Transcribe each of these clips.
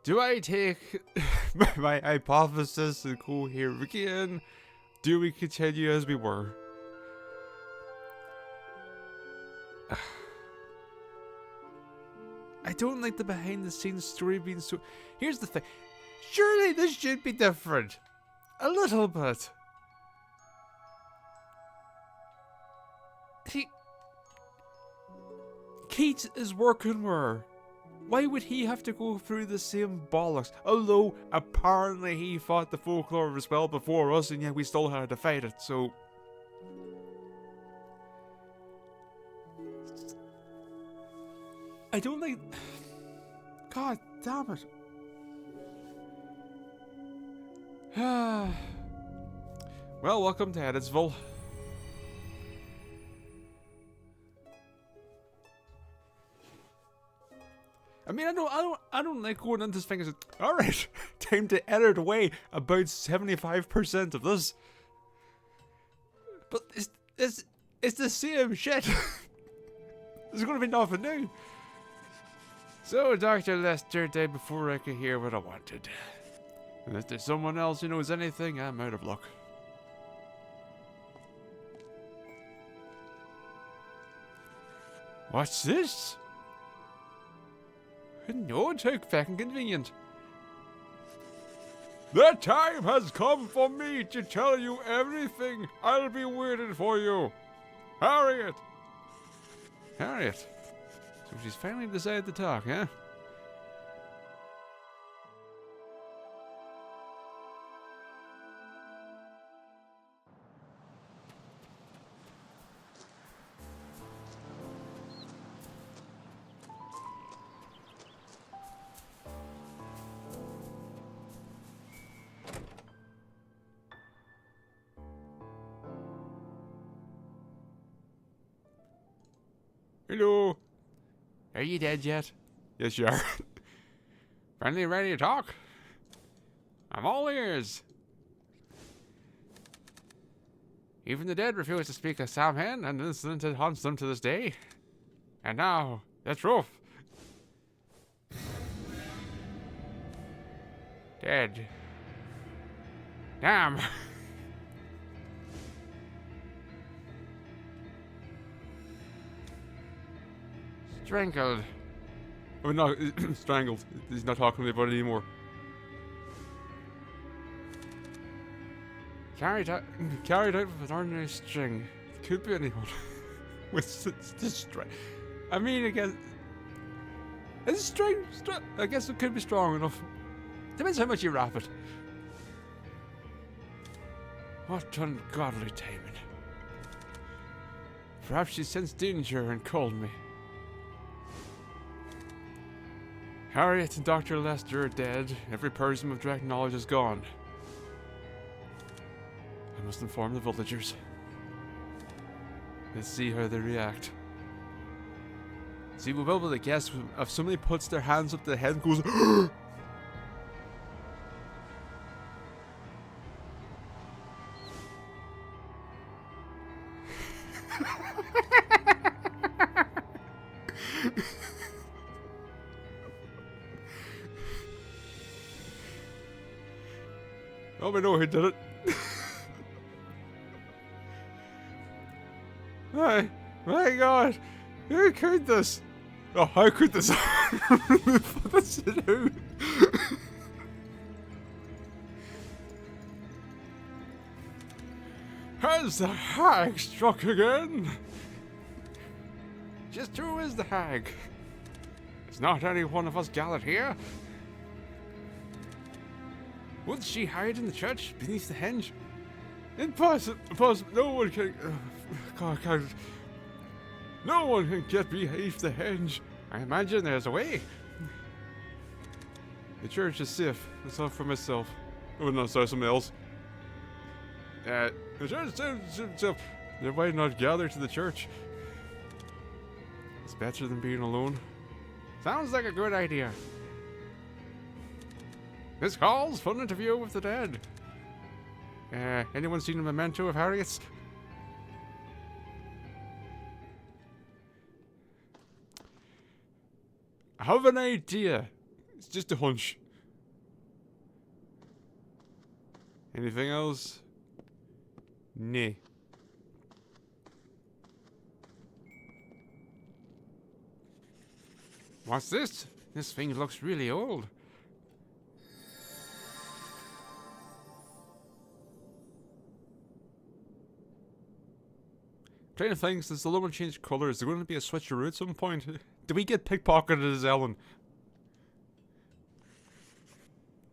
Do I take my hypothesis and go here again? Do we continue as we were? I don't like the behind the scenes story being so... Here's the thing. Surely this should be different. A little bit. Keith is working with her. Why would he have to go through the same bollocks? Although, apparently he fought the Folklore as well before us, and yet we still had to fight it, so... I don't like... God damn it. Well, welcome to Editsville. I mean, I don't like going into this thing and say, alright, time to edit away about 75% of this. But it's the same shit. There's gonna be nothing new. So Dr. Lester died before I could hear what I wanted. And if there's someone else who knows anything, I'm out of luck. What's this? No, it's how fucking convenient. The time has come for me to tell you everything. I'll be waiting for you. Harriet! Harriet? So she's finally decided to talk, huh? Hello. Are you dead yet? Yes, you are. Finally ready to talk? I'm all ears. Even the dead refuse to speak of Samhain, and an incident that haunts them to this day. And now, the truth. Dead. Damn. Strangled. Oh no, strangled. He's not talking to me about it anymore. Carried out with an ordinary string. It could be anyone. With this string. I mean, I guess... It's string. I guess it could be strong enough. Depends how much you wrap it. What ungodly timing. Perhaps she sensed danger and called me. Harriet and Dr. Lester are dead. Every person with direct knowledge is gone. I must inform the villagers. Let's see how they react. See, we'll be able to guess if somebody puts their hands up to the head and goes oh, we know who did it. My God, who could this? Oh, how could this? That's who? Has the hag struck again? Just who is the hag? It's not any one of us gathered here. Would she hide in the church beneath the henge? Impossible! No one can. God. No one can get beneath the henge. I imagine there's a way. The church is safe. It's all for myself. Oh no, sorry, somebody else. The church is safe. They might not gather to the church. It's better than being alone. Sounds like a good idea. This calls for an interview with the dead. Anyone seen a memento of Harriet's? have an idea. It's just a hunch. Anything else? Nah. What's this? This thing looks really old. Trying to think, since the one changed colours, is there going to be a switcheroo at some point? Do we get pickpocketed as Ellen?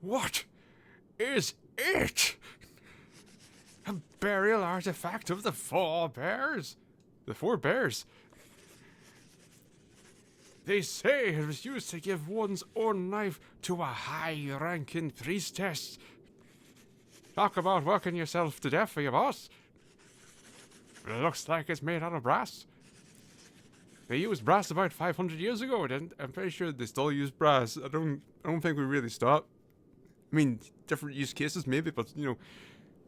What is it? A burial artifact of the four bears? The four bears? They say it was used to give one's own knife to a high-ranking priestess. Talk about working yourself to death for your boss. It looks like it's made out of brass. They used brass about 500 years ago, and I'm pretty sure they still use brass. I don't think we really stopped. I mean, different use cases maybe, but you know,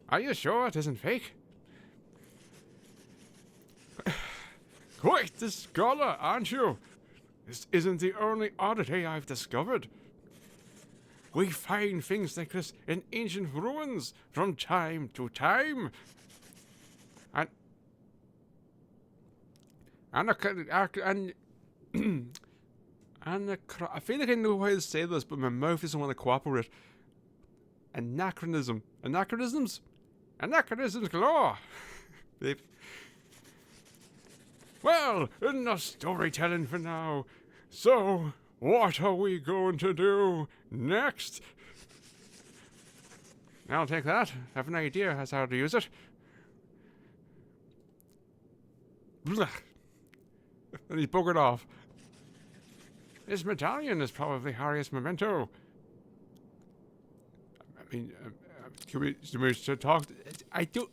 are you sure it isn't fake? Quite the scholar, aren't you? This isn't the only oddity I've discovered. We find things like this in ancient ruins from time to time. I feel like I know how to say this, but my mouth doesn't want to cooperate. Anachronisms galore. Babe. Well, enough storytelling for now. So, what are we going to do next? I'll take that. Have an idea as how to use it. Blah. And he's buggered off. This medallion is probably Harriet's memento. I mean, can we talk? I don't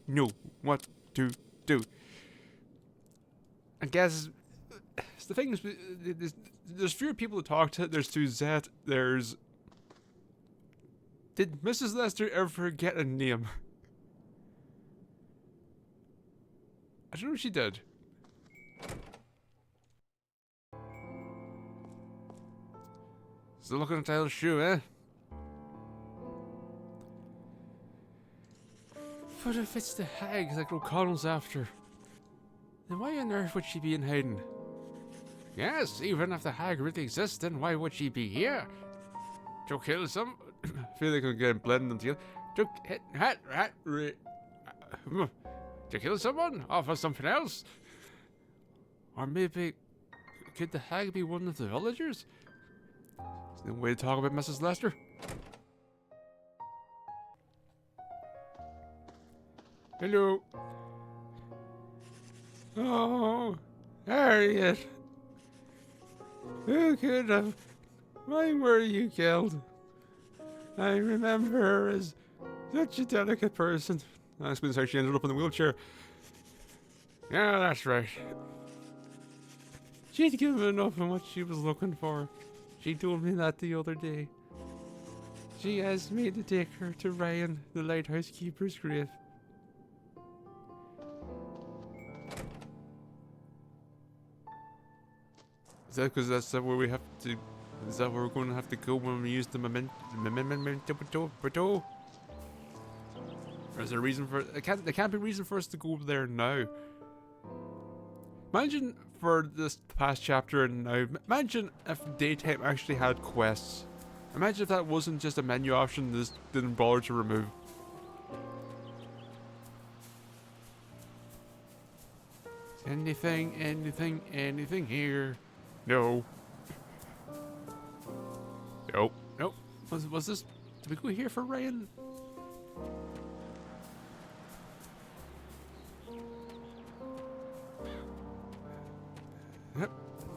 know what to do. I guess the thing is, there's fewer people to talk to. There's Suzette. Did Mrs. Lester ever get a name? I don't know if she did. Still looking at Tyler's shoe, eh? But if it's the hag like O'Connell's after, then why on earth would she be in hiding? Yes, even if the hag really exists, then why would she be here? To kill some... I feel like I'm getting blended together. To kill someone? Or for something else? Or maybe... could the hag be one of the villagers? Is there a way to talk about Mrs. Lester? Hello. Oh, Harriet. Who could have... Why were you killed? I remember her as such a delicate person. That's been how she ended up in the wheelchair. Yeah, that's right. She'd given up on what she was looking for. She told me that the other day. She asked me to take her to Ryan, the lighthouse keeper's grave. Is that because that's where we have to... Is that where we're going to have to go when we use the memento? Or is there a reason for... There can't be a reason for us to go there now. Imagine for this past chapter and now, imagine if daytime actually had quests. Imagine if that wasn't just a menu option that didn't bother to remove. Anything here? No. Nope. Nope. Was this... Did we go here for Ryan?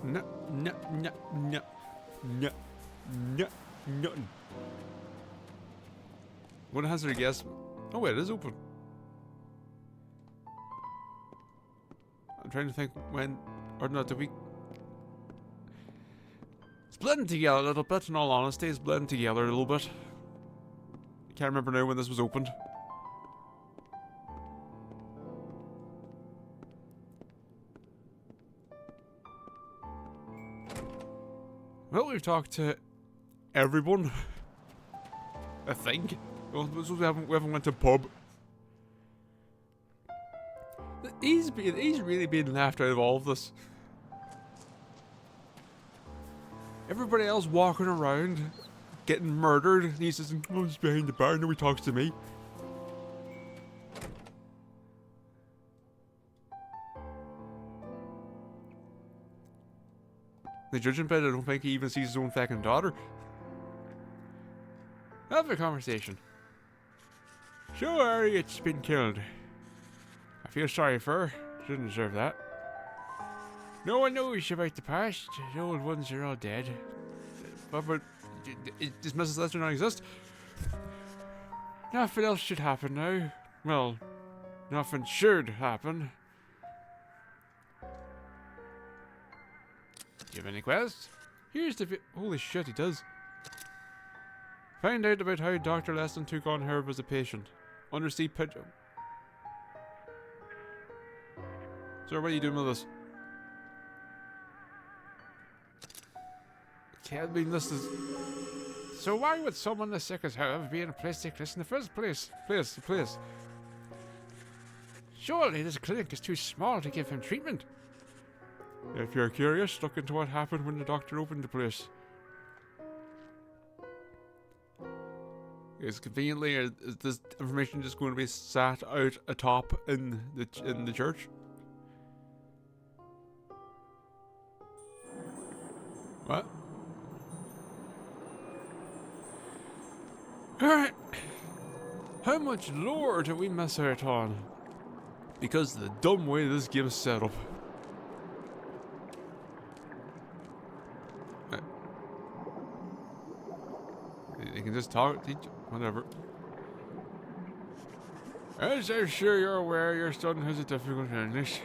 No. What hazard guess? Oh wait, it is open. I'm trying to think when or not. Did we? It's blending together a little bit. In all honesty, it's blending together a little bit. I can't remember now when this was opened. we've talked to everyone. I think. Well, we haven't went to pub. He's really been left out of all of this. Everybody else walking around, getting murdered, and he says, "Oh, he's behind the bar," and nobody talks to me. The judging bit, I don't think he even sees his own fucking daughter. Have a conversation. So Harriet's been killed. I feel sorry for her. She didn't deserve that. No one knows about the past. The old ones are all dead. But does Mrs. Lester not exist? Nothing else should happen now. Well, nothing should happen. Do you have any quests? Here's the holy shit, he does. Find out about how Dr. Leston took on Herb as a patient. Undersea pigeon. Sir, what are you doing with this? I mean, this is... So why would someone as sick as Herb be in a place like this in the first place? Please. Surely this clinic is too small to give him treatment. If you're curious, look into what happened when the doctor opened the place. Is conveniently, is this information just going to be sat out atop in the church? What? Alright. How much lore do we miss out on? Because of the dumb way this game is set up. You can just talk, teach, whatever. As I'm sure you're aware, your son has a difficult illness.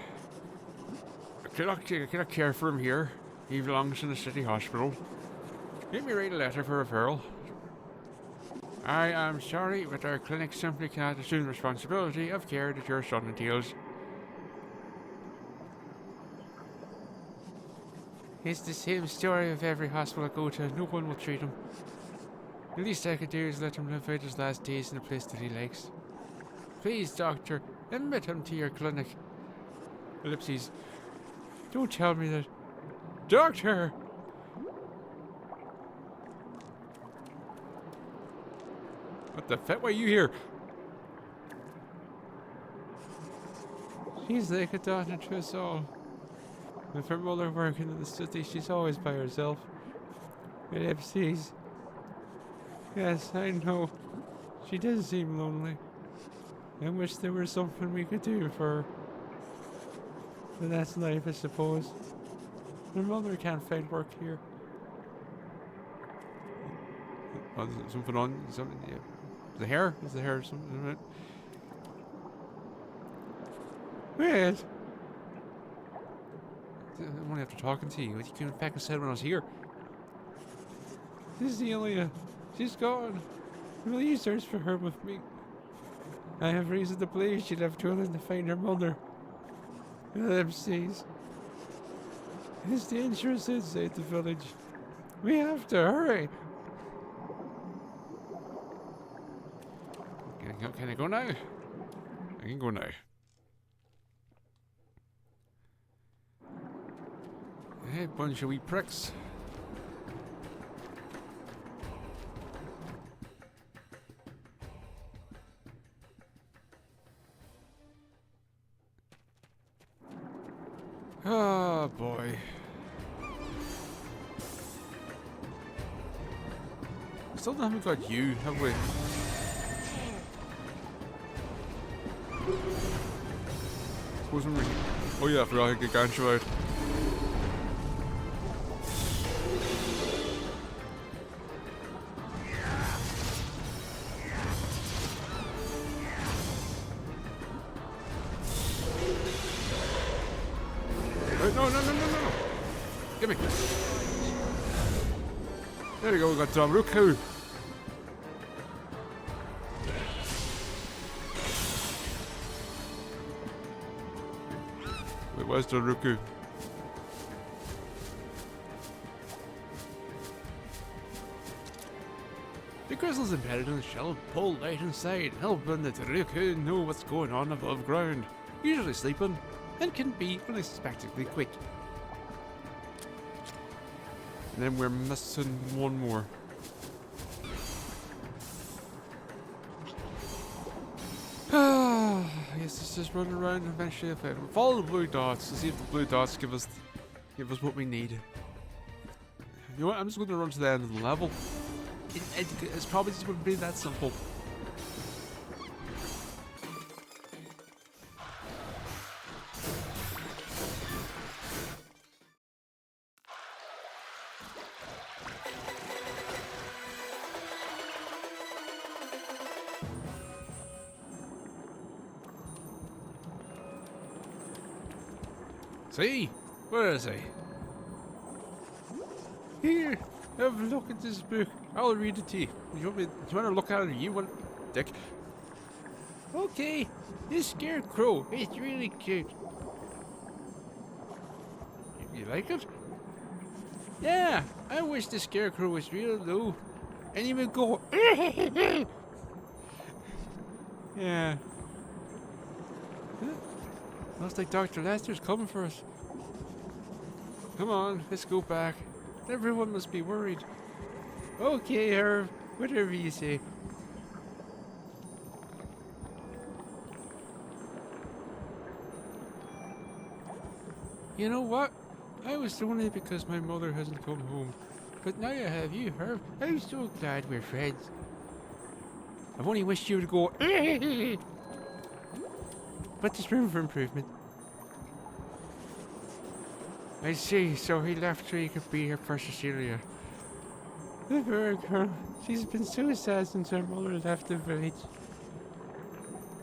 I cannot care for him here. He belongs in the city hospital. Let me write a letter for referral. I am sorry, but our clinic simply cannot assume the responsibility of care that your son entails. It's the same story of every hospital I go to. No one will treat him. The least I could do is let him live out his last days in a place that he likes. Please, doctor, admit him to your clinic. Ellipses. Don't tell me that. Doctor! What the fuck? Why are you here? She's like a daughter to us all. With her mother working in the city, she's always by herself. Ellipses. Yes, I know. She does seem lonely. I wish there was something we could do for her. But that's life, I suppose. Her mother can't find work here. Oh, something on? Something, yeah. The hair? Is the hair something? Wait. I'm only after talking to you. You came back and said when I was here. This is Celia. She's gone. Will you search for her with me? I have reason to believe she left Julian to find her mother. Ellipses. It's dangerous inside the village. We have to hurry. Can I go now? I can go now. Hey, bunch of wee pricks. Oh boy. Still haven't got you, have we? Suppose when we... Oh yeah, I forgot to get Gancho out. No. Give me. There we go, we got Ruku. Wait, where's the Ruku? crystals embedded in the shell pull light inside, helping the raccoon know what's going on above ground, usually sleeping, and can be unexpectedly quick. And then we're missing one more. Yes, let's just run around and eventually follow the blue dots to see if the blue dots give us what we need. You know what? I'm just going to run to the end of the level. It's probably just going to be that simple. See? Where is he? Here, have a look at this book. I'll read it to you. You want to look at it or you want... Dick? Okay, this scarecrow is really cute. You like it? Yeah, I wish the scarecrow was real though. And he would go... Yeah. Huh? Looks like Dr. Lester's coming for us. Come on, let's go back. Everyone must be worried. Okay, Herb, whatever you say. You know what? I was doing it because my mother hasn't come home. But now I have you, Herb. I'm so glad we're friends. I've only wished you would go... But there's room for improvement. I see, so he left so he could be here for Cecilia. The poor girl. She's been so sad since her mother left the village.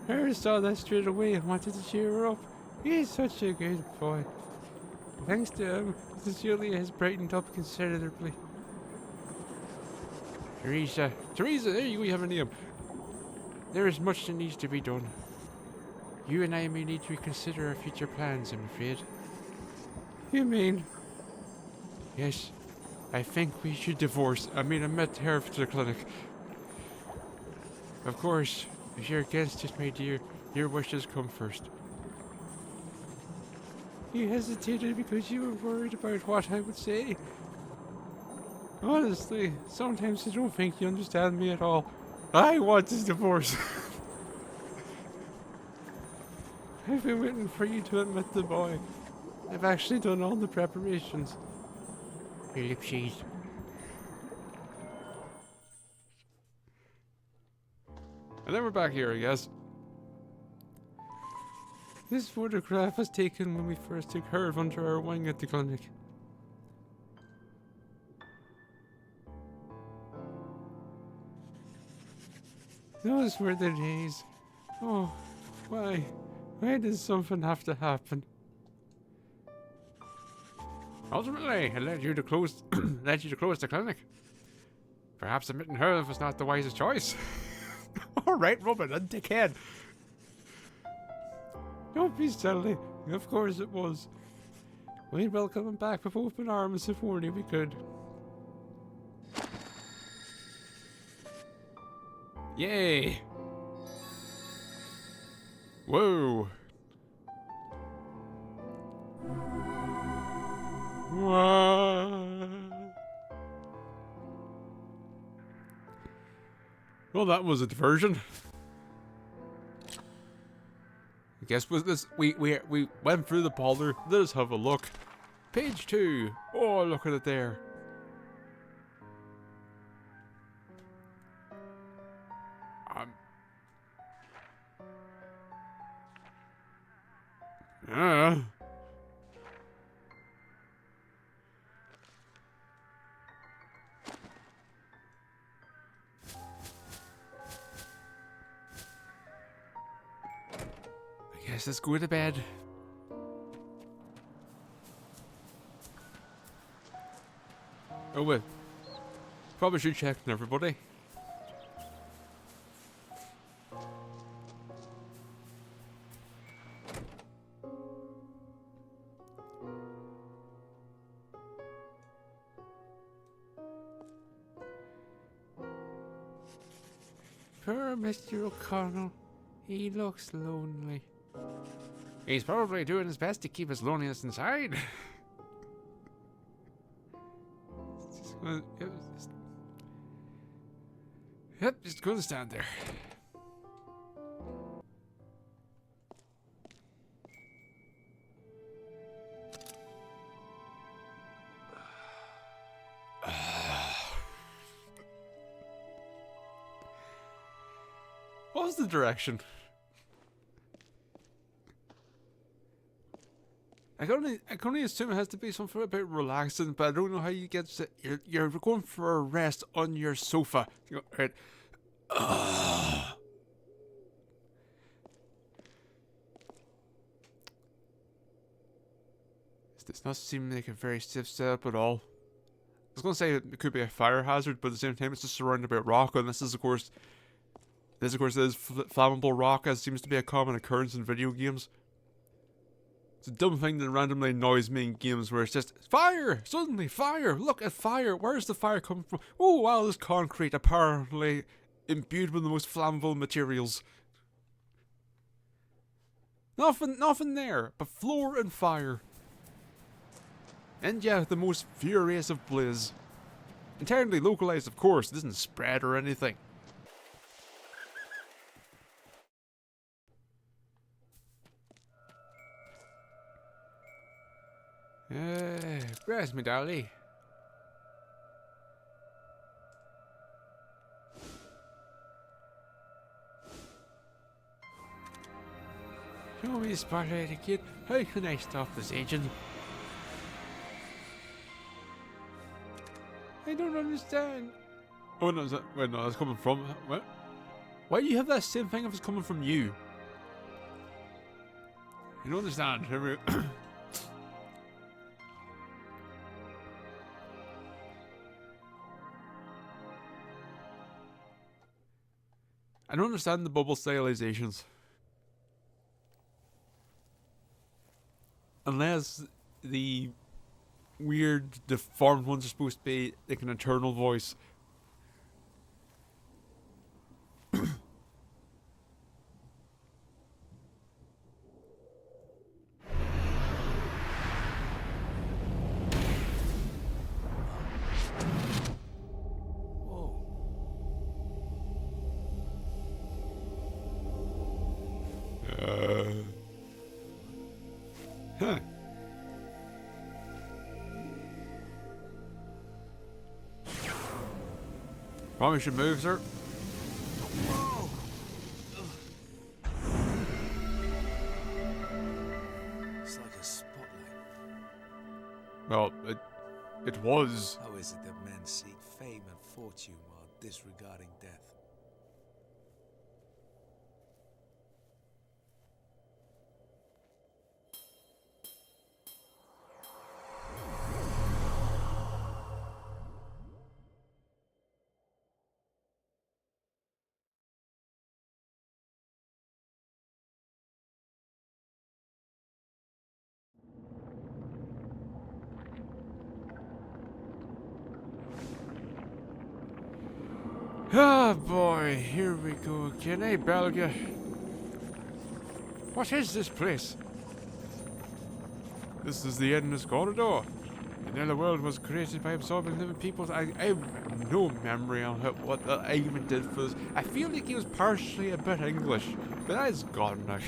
Harry saw that straight away and wanted to cheer her up. He's such a good boy. Thanks to him, Cecilia has brightened up considerably. Teresa, there you go, you have a name. There is much that needs to be done. You and I may need to reconsider our future plans, I'm afraid. You mean? Yes, I think we should divorce. I met her to the clinic. Of course, if you're against it, my dear, your wishes come first. You hesitated because you were worried about what I would say. Honestly, sometimes I don't think you understand me at all. I want this divorce. I've been waiting for you to admit the boy. I've actually done all the preparations. Your lip cheese. And then we're back here, I guess. This photograph was taken when we first took Herb under our wing at the clinic. Those were the days. Oh, why? Why did something have to happen? Ultimately, it led you to close the clinic. Perhaps admitting her was not the wisest choice. Alright, Robin, and dickhead. Don't be silly. Of course it was. We'd welcome him back with open arms if only we could. Yay! Whoa! Well, that was a diversion. I guess with this, we went through the polder. Let's have a look. Page 2. Oh, look at it there. I guess let's go to bed. Oh wait. Probably should check on everybody. Poor Mr. O'Connell. He looks lonely. He's probably doing his best to keep his loneliness inside. Yep, just gonna stand there. What was the direction? I can only assume it has to be something a bit relaxing, but I don't know how you get to, you're going for a rest on your sofa. You go, right. This does not seem like a very safe setup at all. I was going to say it could be a fire hazard, but at the same time it's just surrounded by rock, and this is of course is flammable rock, as seems to be a common occurrence in video games. It's a dumb thing that randomly annoys me in games where it's just fire! Suddenly fire! Look at fire! Where's the fire coming from? Oh wow, this concrete apparently imbued with the most flammable materials. Nothing there but floor and fire. And yeah, the most furious of blaze. Entirely localized, of course, it doesn't spread or anything. Where's me dolly? Show me the spotlight, kid. How can I stop this agent? I don't understand. Oh no, wait, no, that's coming from what? Why do you have that same thing if it's coming from you? You don't understand. Here we go. I don't understand the bubble stylizations. Unless the weird deformed ones are supposed to be like an eternal voice. Huh. Probably should move, sir. It's like a spotlight. Well, it was. How is it that men seek fame and fortune while disregarding death? Ah, boy, here we go again, eh, Belga? What is this place? This is the endless corridor. The netherworld was created by absorbing living peoples. I have no memory on what I even did for this. I feel like he was partially a bit English, but that is gone now.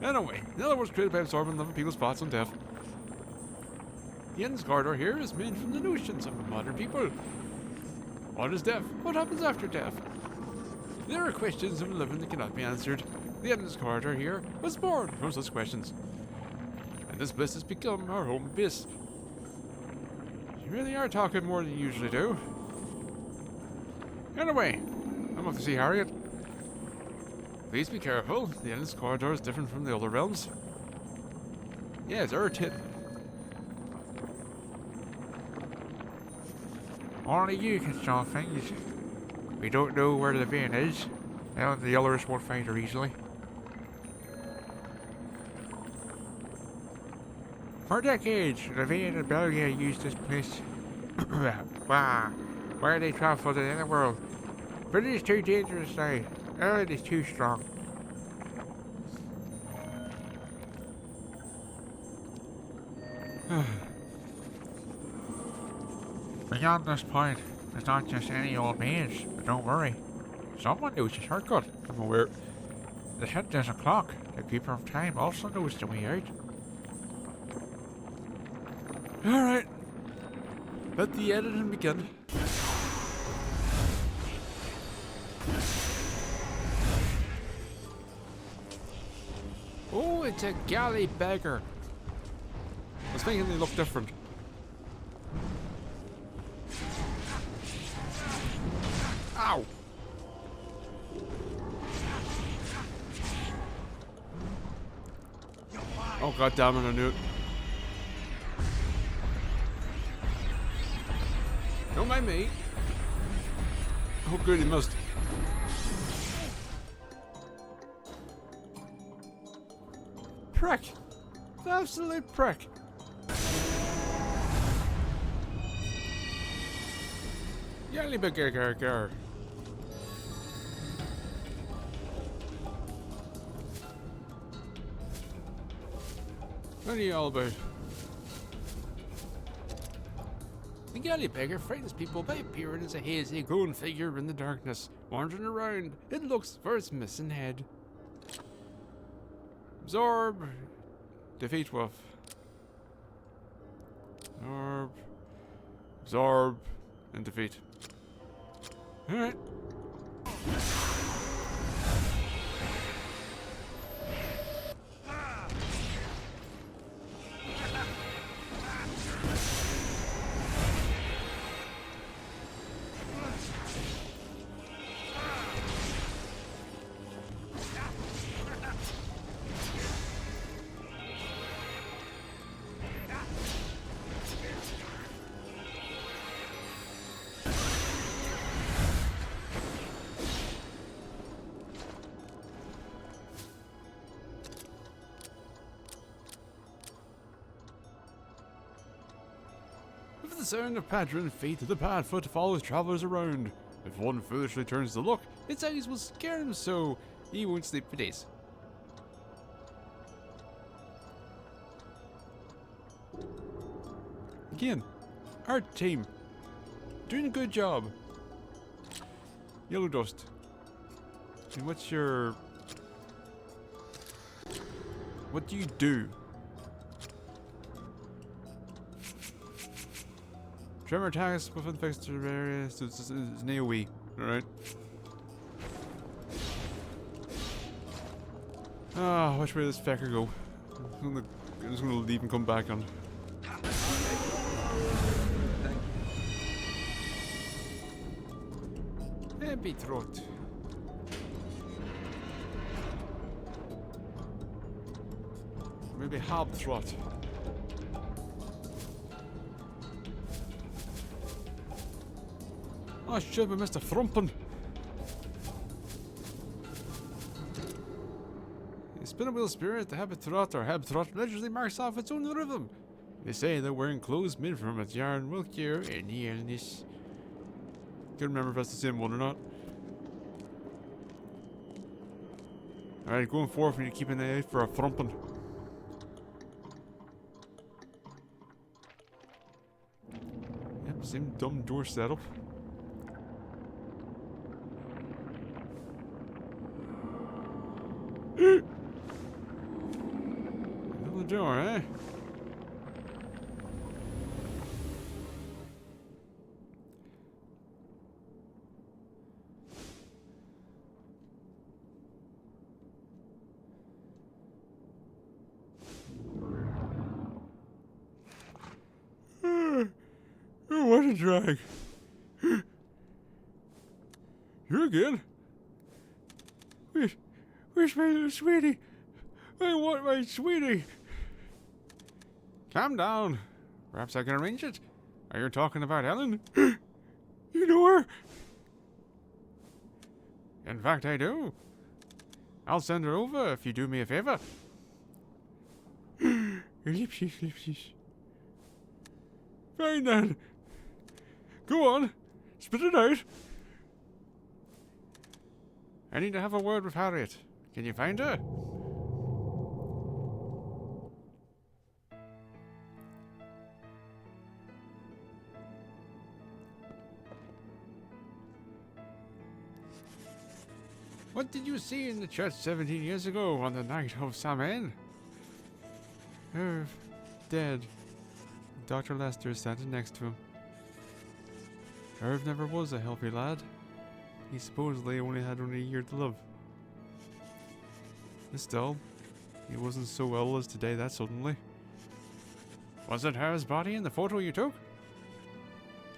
Anyway, the netherworld was created by absorbing living people's thoughts on death. The endless corridor here is made from the notions of modern people. What is death? What happens after death? There are questions of living that cannot be answered. The endless corridor here was born from such questions. And this bliss has become our home base. You really are talking more than you usually do. Anyway, I'm off to see Harriet. Please be careful. The endless corridor is different from the other realms. Yeah, it's our tip. Only you can solve things. We don't know where the vein is, and the others won't find her easily. For decades, the vein and Belgia used this place. Where they traveled in the world. But it is too dangerous now. It is too strong. Beyond this point, it's not just any old mage, but don't worry. Someone knows his shortcut. I'm aware. The head there's a clock. The keeper of time also knows the way out. Alright. Let the editing begin. Oh, it's a galley beggar. I was thinking they look different. Ow! Oh god damn it, I knew it. Don't mind me. Oh good, he missed. Prick! Absolute prick! Yelly beggar. What are you all about? The galley beggar frightens people by appearing as a hazy, glowing figure in the darkness, wandering around. It looks for its missing head. Absorb. Defeat Wolf. Absorb. And defeat. Alright. With the sound of pattering feet, the Padfoot follows travelers around. If one foolishly turns to look, its eyes will scare him so he won't sleep for days. Again, our team. Doing a good job. Yellow Dust. And what's your... What do you do? Tremor attacks within fixed areas, so it's an AoE, alright? Ah, which way does this fecker go? I'm just gonna leave and come back on. Heavy throat. Maybe hob throat. Oh shit, we missed a thrumpin'. The spinning wheel spirit, the habit-trot or heb-trot, religiously marks off its own rhythm. They say that wearing clothes made from its yarn will cure any illness. Can't remember if that's the same one or not. Alright, going forward, we need to keep an eye out for a thrumpin'. Yep, same dumb door setup. Another door, eh? Oh, what a drag. You again? Where's my little sweetie? I want my sweetie. Calm down. Perhaps I can arrange it. Are you talking about Ellen? You know her? In fact, I do. I'll send her over if you do me a favor. Ellipses. Fine then. Go on. Spit it out. I need to have a word with Harriet. Can you find her? What did you see in the church 17 years ago on the night of Samhain? Herb, dead. Dr. Lester is standing next to him. Herb never was a healthy lad. He supposedly only had a year to live. But still, he wasn't so ill as to die that suddenly. Was it Herb's body in the photo you took?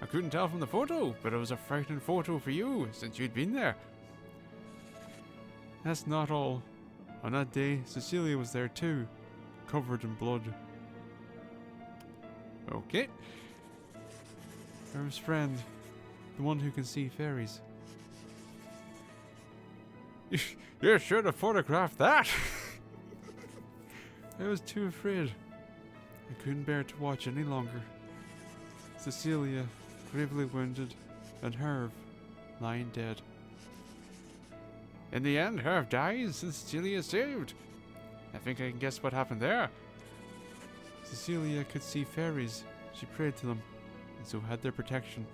I couldn't tell from the photo, but it was a frightening photo for you, since you'd been there. That's not all. On that day, Cecilia was there too, covered in blood. Okay. Herb's friend, the one who can see fairies. You should have photographed that! I was too afraid. I couldn't bear to watch any longer. Cecilia, gravely wounded, and Herb, lying dead. In the end, Herb dies and Cecilia is saved. I think I can guess what happened there. Cecilia could see fairies. She prayed to them, and so had their protection.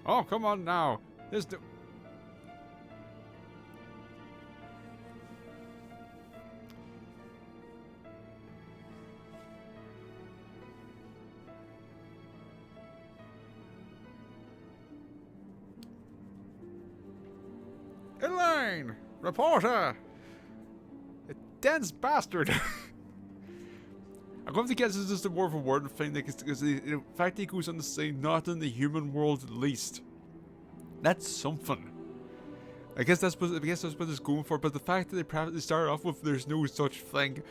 Oh, come on now. There's no... Elaine! Reporter! A dense bastard! I'm going to guess this is just more of a word thing because the fact that he goes on to say not in the human world at least. That's something. I guess that's what it's going for, but the fact that they probably start off with there's no such thing.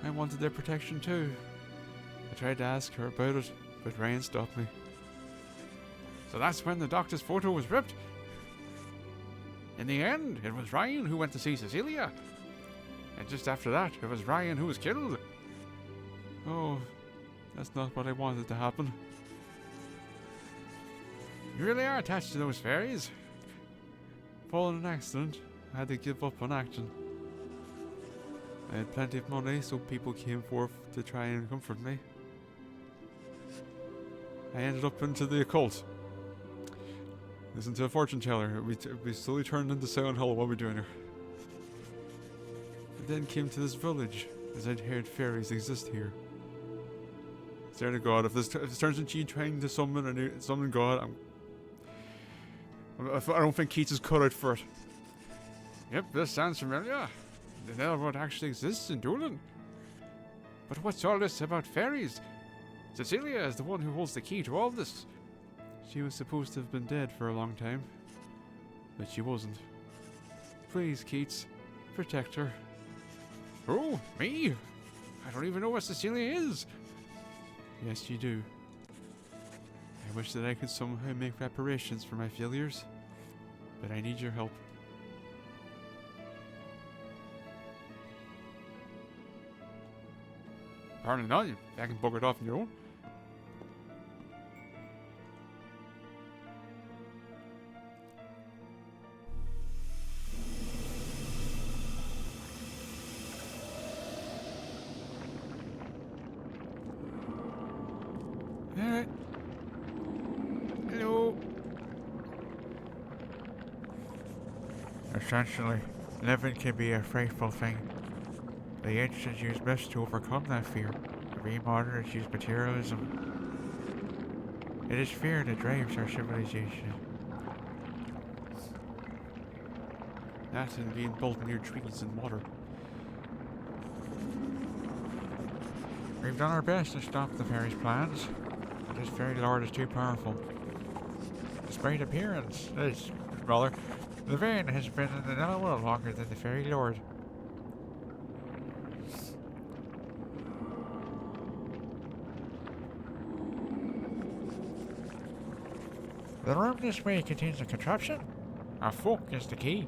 I wanted their protection too. I tried to ask her about it, but Ryan stopped me. So that's when the doctor's photo was ripped. In the end, it was Ryan who went to see Cecilia. And just after that, it was Ryan who was killed. Oh, that's not what I wanted to happen. You really are attached to those fairies. Following an accident, I had to give up on acting. I had plenty of money, so people came forth to try and comfort me. I ended up into the occult. Listen to a fortune teller. We slowly turned into Silent Hill. What we're doing here. I then came to this village, as I'd heard fairies exist here. Swear to God, if this turns into you trying to summon God, I don't think Keats is cut out for it. Yep, this sounds familiar. The Netherworld actually exists in Doolin. But what's all this about fairies? Cecilia is the one who holds the key to all this. She was supposed to have been dead for a long time, but she wasn't. Please, Keats, protect her. Oh, me? I don't even know what Cecilia is. Yes, you do. I wish that I could somehow make reparations for my failures, but I need your help. Apparently not. I can bug it off on your own. Alright. Hello. Essentially, living can be a frightful thing. The ancients used myths to overcome that fear. We moderns use materialism. It is fear that drives our civilization. That and being built near trees and water. We've done our best to stop the fairies' plans, but this fairy lord is too powerful. Despite appearance, the vein has been in the Netherworld longer than the fairy lord. The room this way contains a contraption. A folk is the key.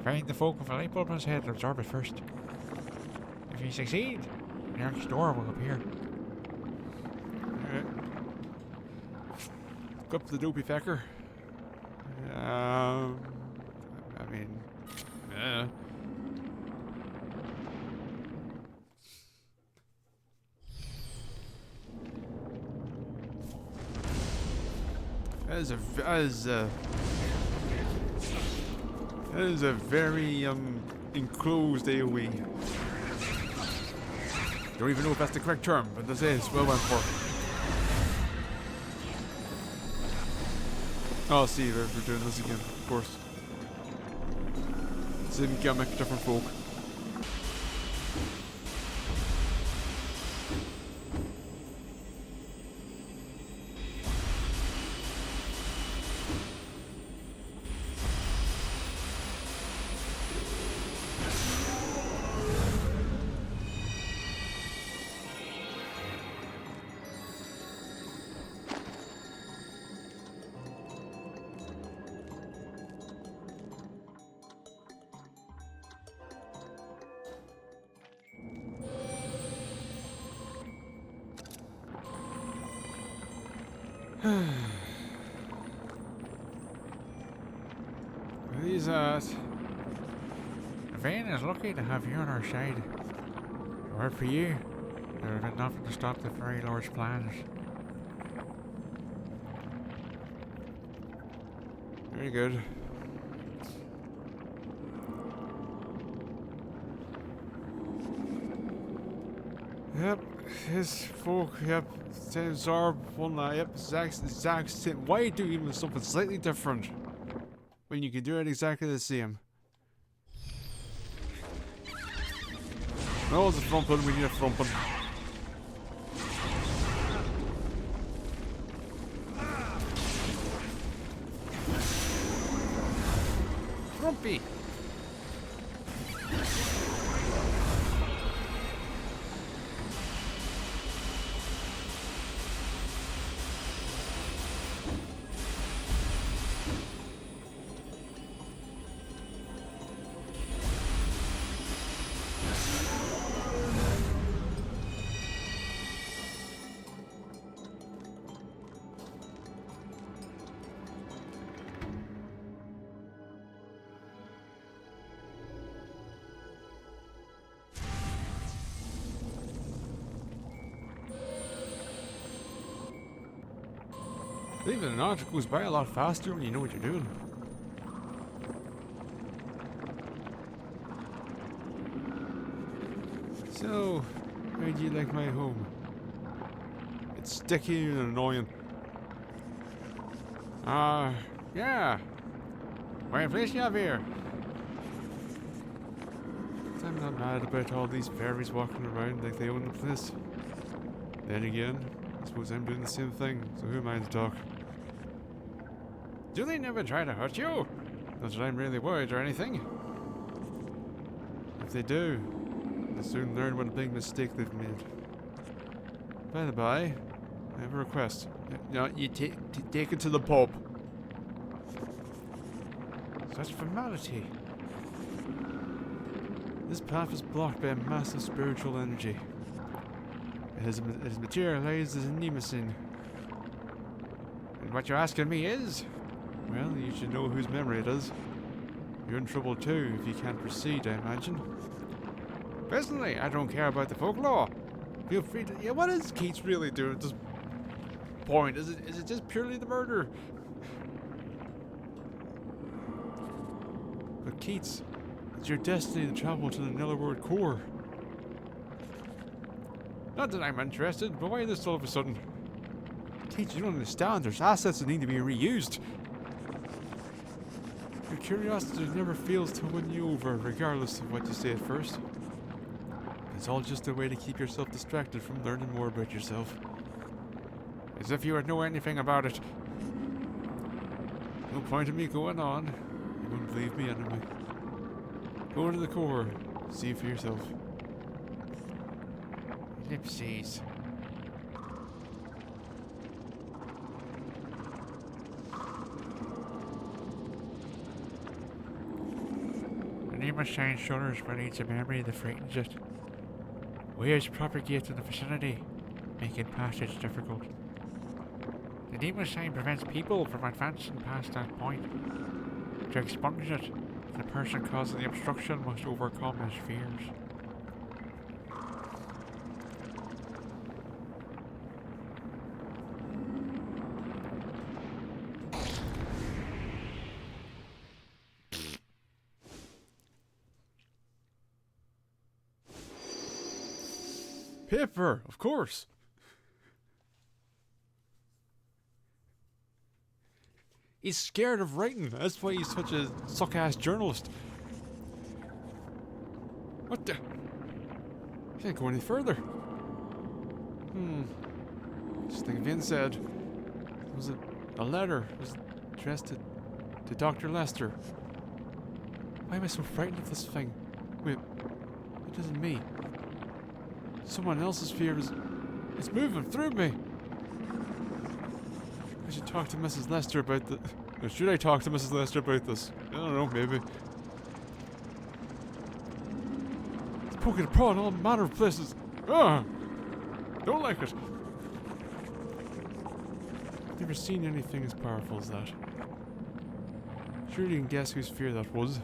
Find the folk with a light bulb on his head and absorb it first. If you succeed, next door will appear. Alright. Go up to the dopey fecker. I mean, yeah. That is a very enclosed AoE. Don't even know if that's the correct term, but this is well went for. Oh, see, we're doing this again, of course. Same gimmick, different folk. These The Vane is lucky to have you on our side. If it weren't for you, there would have been nothing to stop the Fairy Lord's plans. very good. Yep, his folk, yep, same Zarb, one yep, exact same. Why do even something slightly different when you can do it exactly the same? No, it's a frumpin', we need a frumpin'. Frumpy! Believe it or not, it goes by a lot faster when you know what you're doing. So, how do you like my home? It's sticky and annoying. Yeah. What place you have here? I'm not mad about all these fairies walking around like they own the place. Then again, I suppose I'm doing the same thing, so who am I to talk? Do they never try to hurt you? Not that I'm really worried or anything. If they do, they'll soon learn what a big mistake they've made. By the by, I have a request. No, you take it to the pub. Such formality. This path is blocked by a massive spiritual energy. It has materialized as a nemesine. And what you're asking me is? Well, you should know whose memory it is. You're in trouble too if you can't proceed, I imagine. Personally, I don't care about the folklore. Feel free to... Yeah, what is Keats really doing at this point? Is it just purely the murder? But Keats, it's your destiny to travel to the Netherworld core. Not that I'm interested, but why this all of a sudden? Keats, you don't understand. There's assets that need to be reused. Your curiosity never fails to win you over, regardless of what you say at first. It's all just a way to keep yourself distracted from learning more about yourself. As if you would know anything about it. No point in me going on. You won't believe me anyway. Go to the core. See for yourself. Ellipses. The name must change shoulders when it needs a memory that frightens it. Weirds propagate in the vicinity, making passage difficult. The demon sign prevents people from advancing past that point. To expunge it, the person causing the obstruction must overcome his fears. Paper, of course. He's scared of writing. That's why he's such a suck-ass journalist. What the? Can't go any further. Just think of said. Was it a letter? Was it addressed to Dr. Lester? Why am I so frightened of this thing? Wait, it isn't me. Someone else's fear is moving through me. I should talk to Mrs. Lester about the. Or should I talk to Mrs. Lester about this? I don't know, maybe. It's poking a prod in all manner of places. Ah! Don't like it. I've never seen anything as powerful as that. Surely you can guess whose fear that was.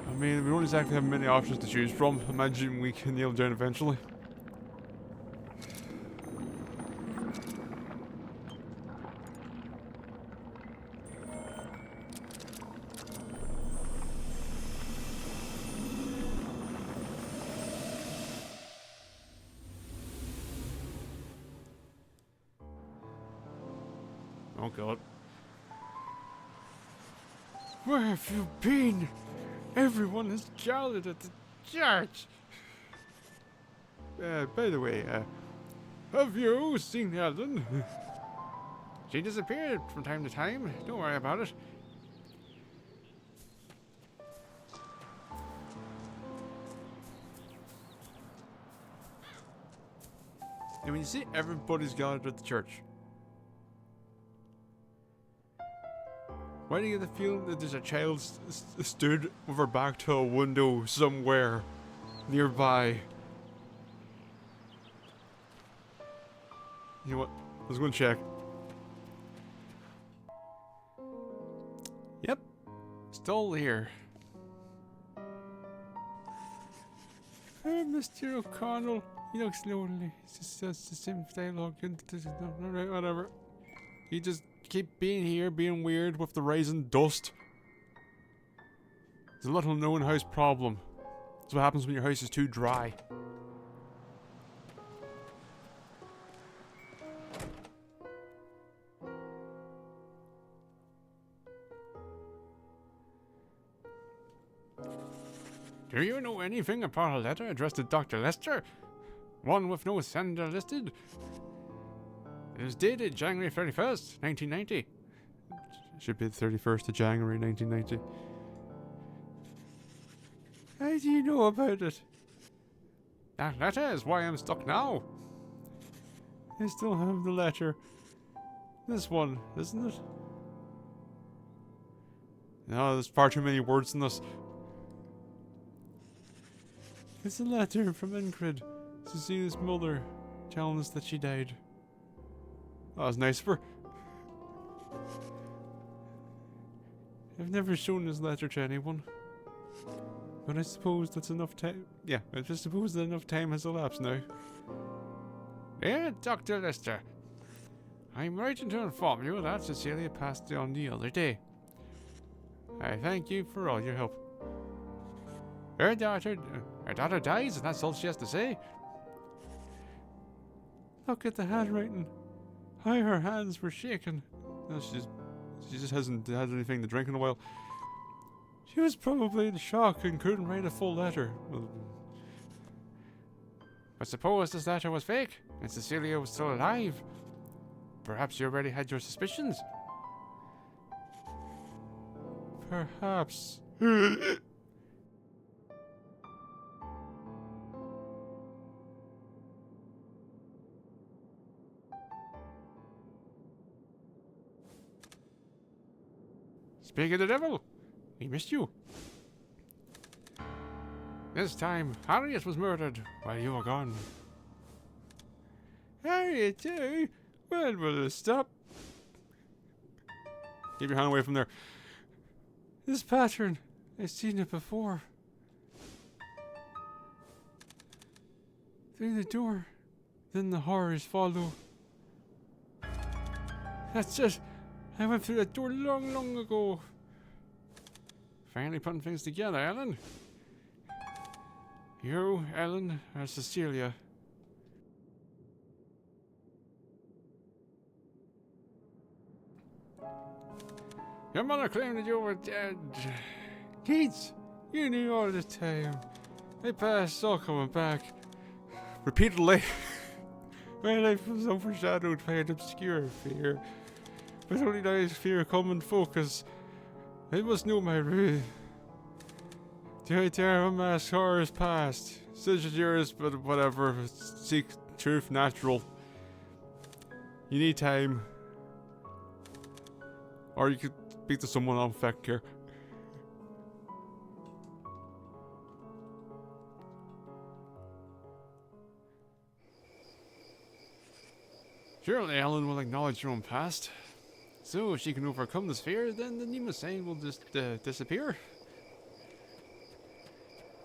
I mean, we don't exactly have many options to choose from. Imagine we can nail down eventually. Oh god. Where have you been? Everyone is gathered at the church. By the way, have you seen Helen? She disappeared from time to time. Don't worry about it. I mean, you see, everybody's gathered at the church. Why do you get the feeling that there's a child stood with her back to a window somewhere nearby? You know what? Let's go and check. Yep. Still here. Mr. O'Connell. He looks lonely. It's just the same dialogue. Alright, whatever. You just keep being here, being weird with the rising dust. It's a little known house problem. That's what happens when your house is too dry. Do you know anything about a letter addressed to Dr. Lester? One with no sender listed? It was dated January 31st, 1990. Should be the 31st of January, 1990. How do you know about it? That letter is why I'm stuck now. I still have the letter. This one, isn't it? No, there's far too many words in this. It's a letter from Ingrid, Cecilia's mother, telling us that she died. That was nice of her. I've never shown this letter to anyone. But I suppose that's enough time. Yeah, I just suppose that enough time has elapsed now. Dear Dr. Lester, I'm writing to inform you that Cecilia passed on the other day. I thank you for all your help. Her daughter dies, and that's all she has to say. Look at the handwriting. How her hands were shaking. No, she just hasn't had anything to drink in a while. She was probably in shock and couldn't write a full letter. But suppose this letter was fake, and Cecilia was still alive. Perhaps you already had your suspicions. Perhaps. Speak of the devil, he missed you. This time, Harriet was murdered while you were gone. Harriet too? When will it stop? Keep your hand away from there. This pattern, I've seen it before. Through the door, then the horrors follow. That's it. I went through that door long, long ago. Finally putting things together, Ellen. You, Ellen, or Cecilia? Your mother claimed that you were dead. Keats, you knew all the time. My past all coming back. Repeatedly. My life was overshadowed by an obscure fear. But only now is fear come in focus. I must know my route. The idea of unmasked horror is past. Such as yours, but whatever. Seek truth natural. You need time. Or you could speak to someone on fact care. Surely Ellen will acknowledge your own past. So if she can overcome this fear, then the Nemesis will just disappear.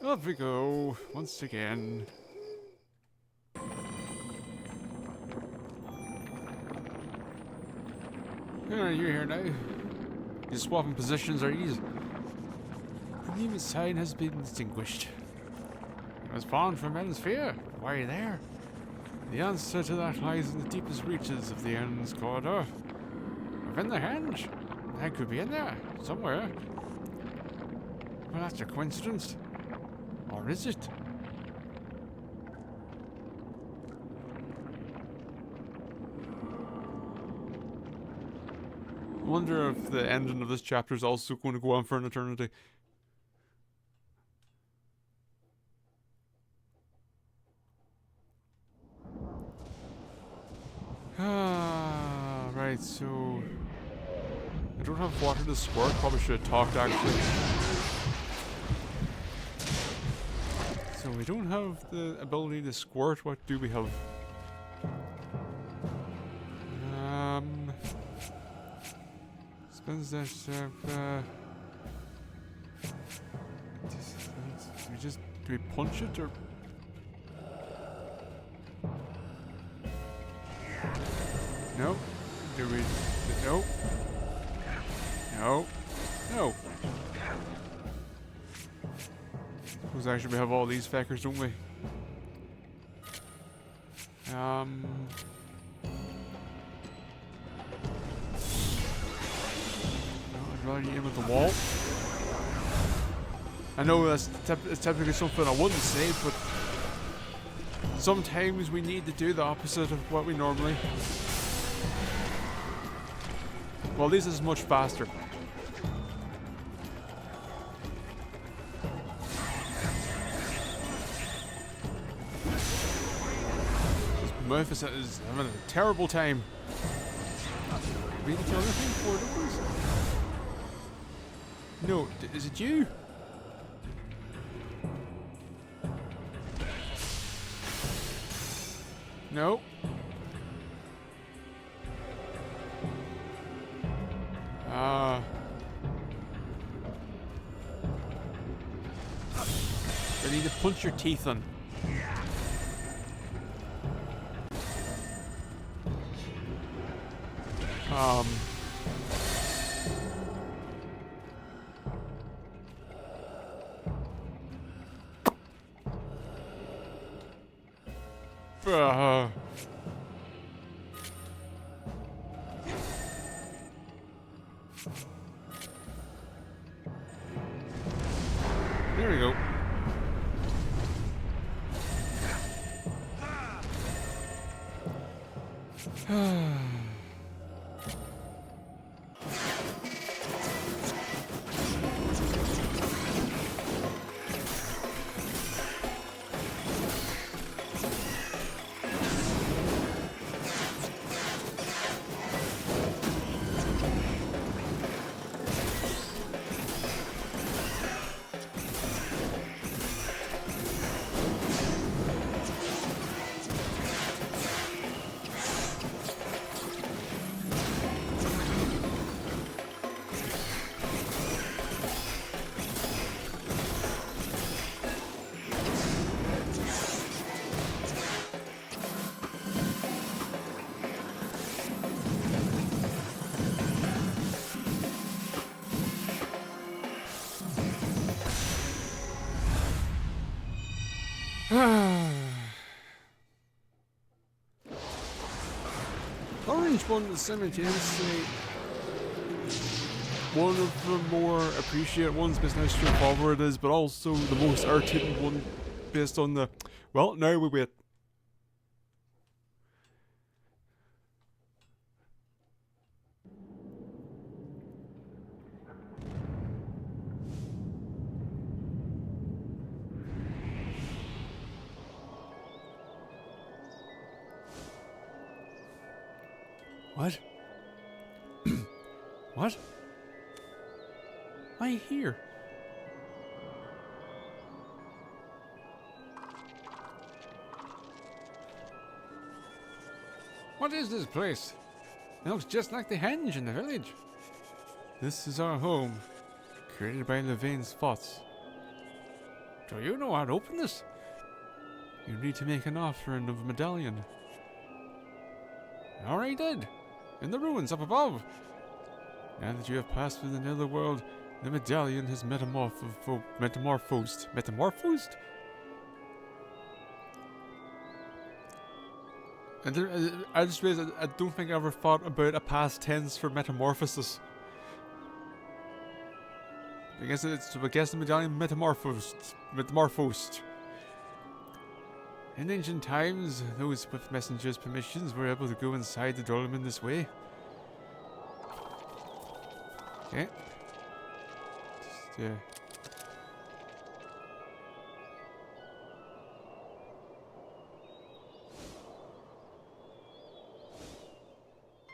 Up we go, once again. You're here now. These swapping positions are easy. The Nemesis sign has been extinguished. It was spawned from Ellen's fear. Why are you there? The answer to that lies in the deepest reaches of the end's corridor. Within the henge. That could be in there, somewhere. Well, that's a coincidence. Or is it? I wonder if the ending of this chapter is also going to go on for an eternity. Right, so I don't have water to squirt. Probably should have talked actually. So we don't have the ability to squirt. What do we have? Spends that do we punch it or? Nope. Do we? Nope. No. No. Suppose actually we have all these feckers, don't we? I'd rather aim at the wall. I know that's typically something I wouldn't say, but sometimes we need to do the opposite of what we normally. Well, this is much faster. Memphis is having a terrible time. Really kill anything for it, please? No, is it you? No. I need to punch your teeth on. There we go. Orange one is simultaneously one of the more appreciated ones based on how straightforward it is, but also the most hard-hitting one based on the... Well, now we wait. What? What? I hear. What is this place? It looks just like the henge in the village. This is our home, created by Levaine's thoughts. Do you know how to open this? You need to make an offering of a medallion. I already did. In the ruins up above. Now that you have passed through the netherworld, the medallion has metamorphosed. Metamorphosed? And I just realized I don't think I ever thought about a past tense for metamorphosis. I guess the medallion metamorphosed. In ancient times, those with messengers' permissions were able to go inside the dolmen this way. Okay. Just,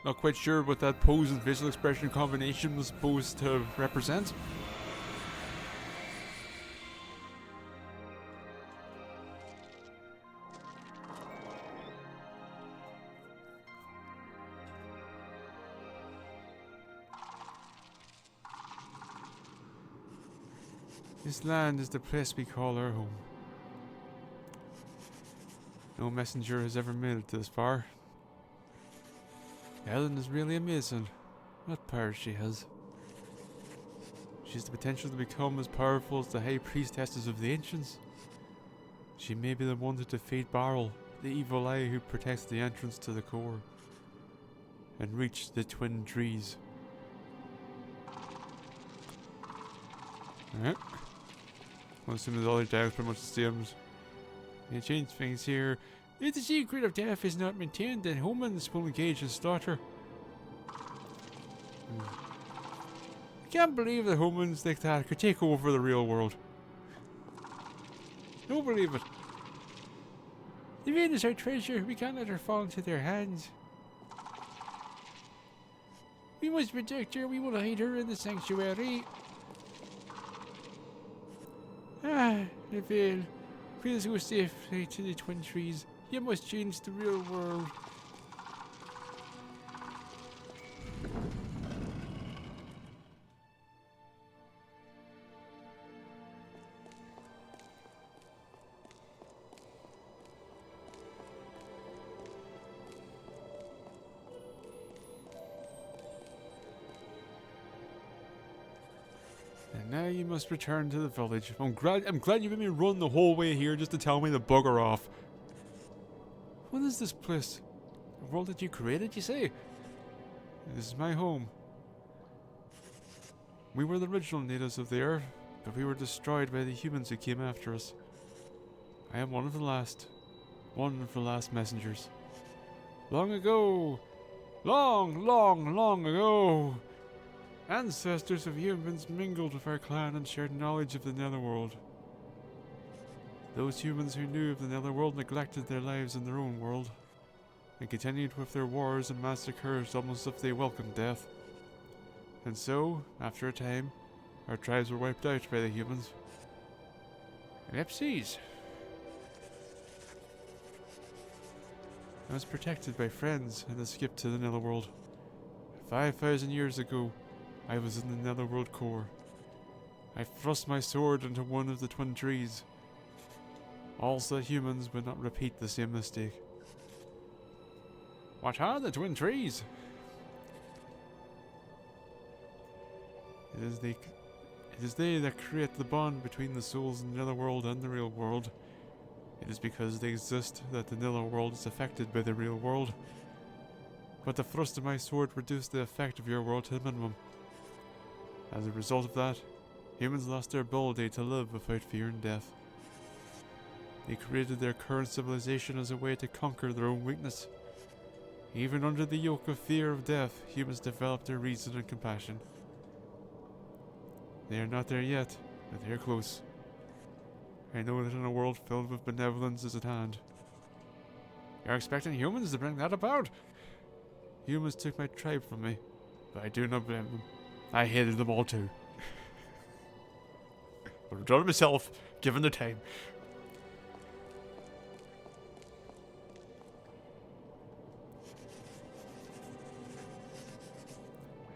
not quite sure what that pose and facial expression combination was supposed to represent. This land is the place we call our home. No messenger has ever made it this far. Ellen is really amazing. What power she has. She has the potential to become as powerful as the high priestesses of the ancients. She may be the one to defeat Barrel, the evil eye who protects the entrance to the core, and reach the twin trees. Alright. I'm assuming the other dialogue's pretty much the same. They change things here. If the secret of death is not maintained, then humans will engage in slaughter. I can't believe that humans like that could take over the real world. Don't believe it. The vein is our treasure. We can't let her fall into their hands. We must protect her. We will hide her in the sanctuary. The veil. Please go safely to the twin trees. You must change the real world. And now you must return to the village. I'm glad you made me run the whole way here just to tell me to bugger off. What is this place? A world that you created, you say? This is my home. We were the original natives of the earth, but we were destroyed by the humans who came after us. I am one of the last messengers. Long ago, long ago, ancestors of humans mingled with our clan and shared knowledge of the netherworld. Those humans who knew of the netherworld neglected their lives in their own world, and continued with their wars and massacres almost as if they welcomed death. And so, after a time, our tribes were wiped out by the humans. Ellipses. I was protected by friends and escaped to the netherworld. 5,000 years ago, I was in the netherworld core. I thrust my sword into one of the twin trees. All so that humans would not repeat the same mistake. What are the twin trees? It is they that create the bond between the souls in the netherworld and the real world. It is because they exist that the Nilla world is affected by the real world. But the thrust of my sword reduced the effect of your world to the minimum. As a result of that, humans lost their ability to live without fear and death. They created their current civilization as a way to conquer their own weakness. Even under the yoke of fear of death, humans developed their reason and compassion. They are not there yet, but they are close. I know that in a world filled with benevolence is at hand. You're expecting humans to bring that about? Humans took my tribe from me, but I do not blame them. I hated them all too. But I've done it myself, given the time.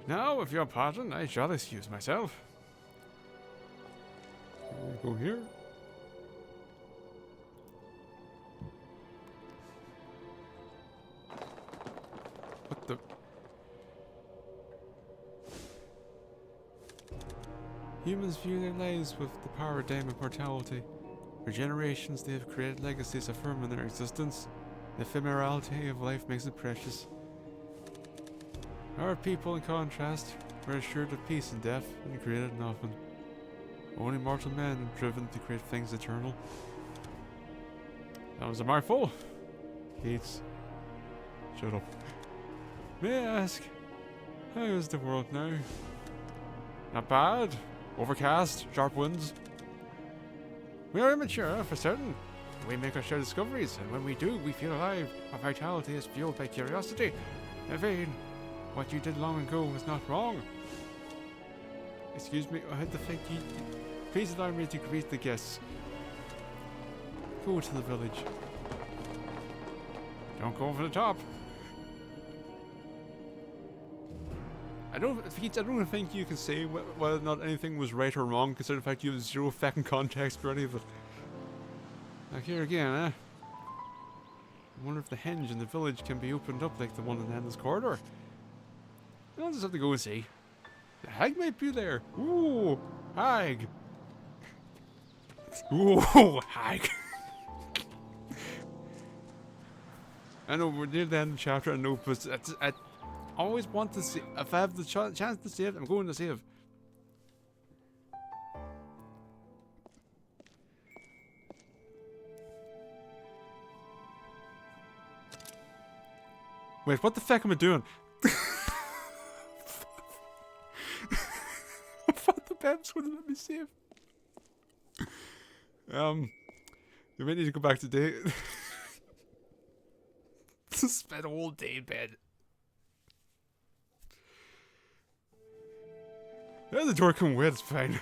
Now, with your pardon, I shall excuse myself. Go here. What the? Humans view their lives with the paradigm of mortality. For generations, they have created legacies affirming their existence. The ephemerality of life makes it precious. Our people, in contrast, were assured of peace in death and created nothing. Only mortal men are driven to create things eternal. That was a mouthful. Gates. Shut up. May I ask, how is the world now? Not bad. Overcast, sharp winds. We are immature, for certain. We make our share discoveries, and when we do, we feel alive. Our vitality is fueled by curiosity. Evade. What you did long ago was not wrong. Excuse me, I had to think you... Please allow me to greet the guests. Go to the village. Don't go over the top. I don't think you can say whether or not anything was right or wrong, considering the fact you have zero fucking context for any of it. Now here again, I wonder if the hinge in the village can be opened up like the one in the endless corridor. I'll just have to go and see. The hag might be there. Ooh, hag. Ooh, hag. I know we're near the end of the chapter. I know, but I always want to see. If I have the chance to save, I'm going to save. Wait, what the fuck am I doing? I thought the maps wouldn't let me save. We might need to go back to day. Spend a whole day in bed. Yeah, the door can wait, it's fine.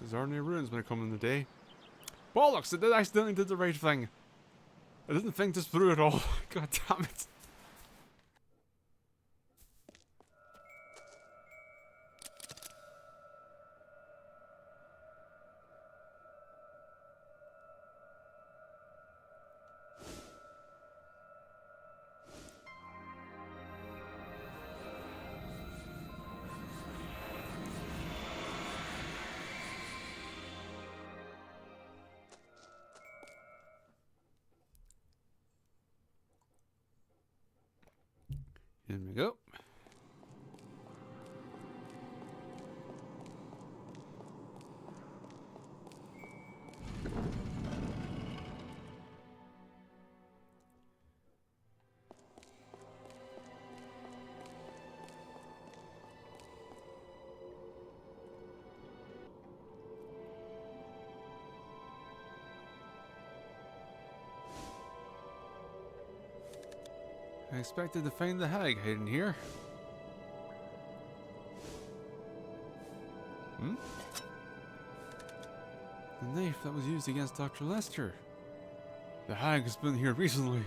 There's ordinary ruins when I come in the day. Bollocks! I accidentally did the right thing. I didn't think this through at all. God damn it. Here we go. I expected to find the hag hidden here. Hmm? The knife that was used against Dr. Lester. The hag has been here recently.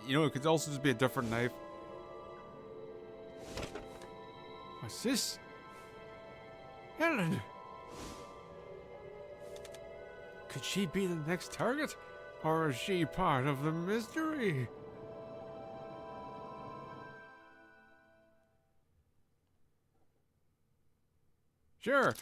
You know, it could also just be a different knife. What's this? Helen! Could she be the next target? Or is she part of the mystery? Sure,